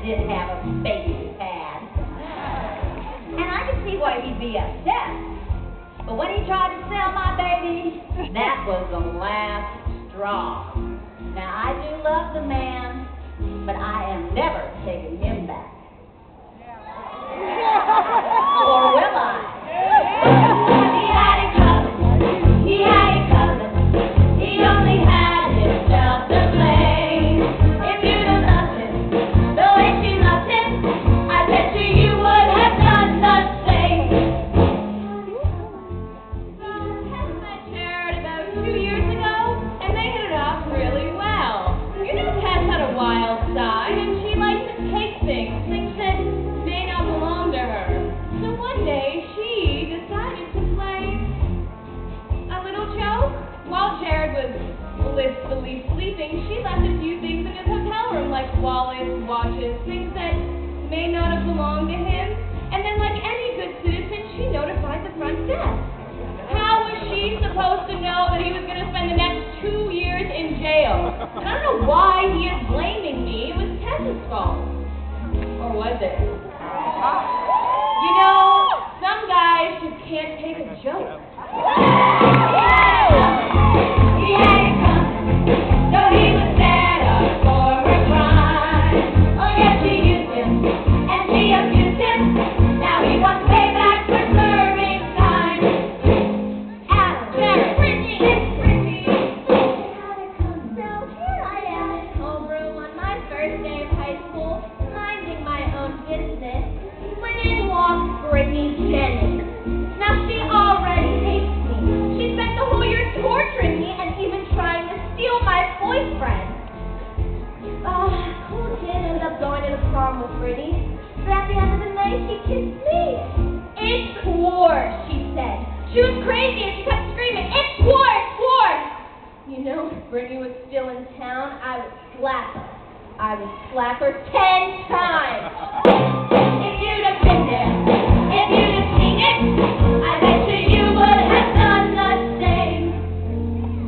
did have a baby pad. And I could see why he'd be upset. But when he tried to sell my baby, that was the last straw. Now, I do love the man, but I am never taking him back. Or will I? He had it coming. He had it coming. He only had himself to blame. If you'd have loved him the way she loved him, I bet you would have done the same. Tess met Jared about 2 years ago, and they hit it off really well. You know, Tess had a wild side, and she liked to take things that may not belong to her. So one day, she decided to play a little joke. While Jared was blissfully sleeping, she left a few things in his hotel room, like wallets, watches, things that may not have belonged to him. And then, like any good citizen, she notified the front desk. How was she supposed to know that he was going to spend the next 2 years in jail? And I don't know why he is blaming me. It was Tess's fault. Or was it? You know, some guys just can't take a joke. He had it coming, so he was set up for a crime. Oh yes, she used him, and she abused him. Now he wants payback for serving time. Adam, Jared, Brittany, Brittany. He had it coming. So here I am in homeroom on my first day of high school, minding my own business, when in walks Brittany Jennings. Now she already hates me. She spent the whole year torturing me and even trying to steal my boyfriend. Cool kid ended up going to the prom with Brittany. But at the end of the night, she kissed me. It's war, she said. She was crazy and she kept screaming, it's war, it's war. You know, if Brittany was still in town, I would slap her. I would slap her 10 times. If you'd have been there, if you'd have seen it, I bet you would have done the same.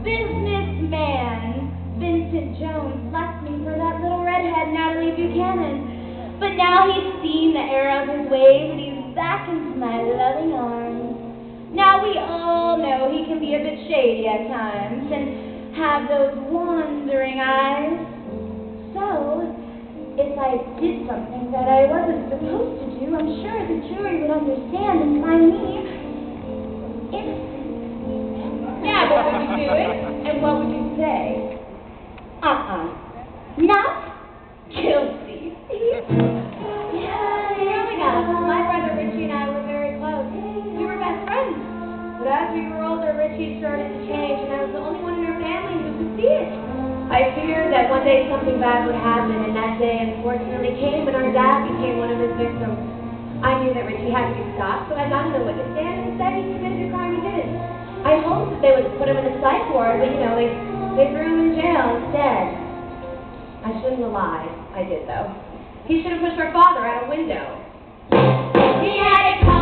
Businessman Vincent Jones left me for that little redhead Natalie Buchanan. But now he's seen the error of his ways and he's back into my loving arms. Now we all know he can be a bit shady at times and have those wandering eyes. So, if I did something that I wasn't supposed to do, I'm sure the jury would understand and find me innocent. Yeah, but would you do it? And what would you say? Not guilty. Yeah, growing up, my brother Richie and I were very close. We were best friends. But as we grew older, Richie started to change, and I was the only one in our family who could see it. I feared that one day something bad would happen, and that day unfortunately came when our dad became one of his victims. I knew that Richie had to be stopped, so I got in the witness stand and said he committed a crime he didn't. I hoped that they would put him in a psych ward, but you know, they threw him in jail instead. I shouldn't have lied. I did, though. He should have pushed our father out a window. He had it coming.